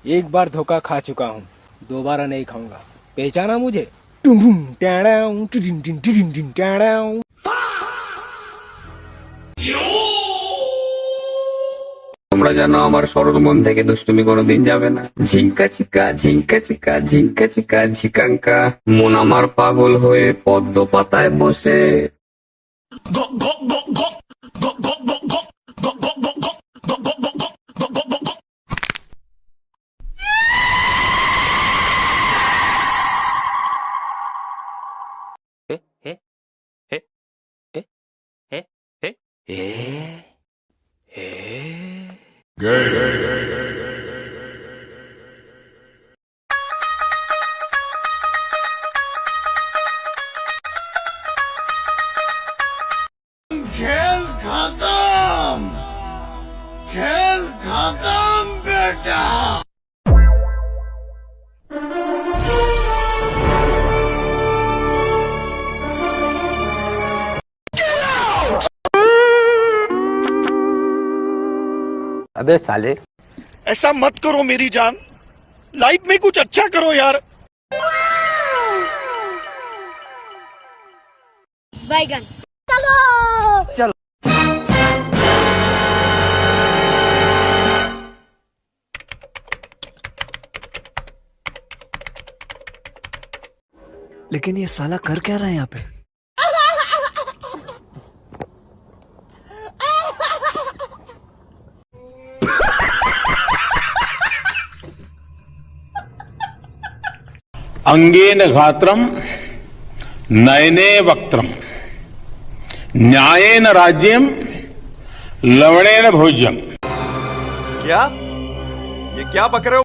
एक बार धोखा खा चुका हूँ, दोबारा नहीं खाऊंगा। पहचाना मुझे? टुम टुम टैडाऊ, टिडिन टिन टिडिन टिन टैडाऊ। তোমরা জানো আমার সরল মন থেকে দুষ্টুমি কোনোদিন যাবে না। ঝিঙ্কা চিকা ঝিঙ্কা চিকা ঝিঙ্কা চিকা ঝিকাঙ্কা, মন আমার পাগল হয়ে পদ্ম পাতায় বসে। खेल खत्म, खेल खत्म बेटा। अबे साले, ऐसा मत करो मेरी जान, लाइफ में कुछ अच्छा करो यार। बैगन चलो चलो। लेकिन ये साला कर क्या रहा है यहाँ पे? अंगेन घात्रम नयने वक्त्रम न्यायेन राज्यम लवणेन भोज्यम। क्या? ये क्या बक रहे हो?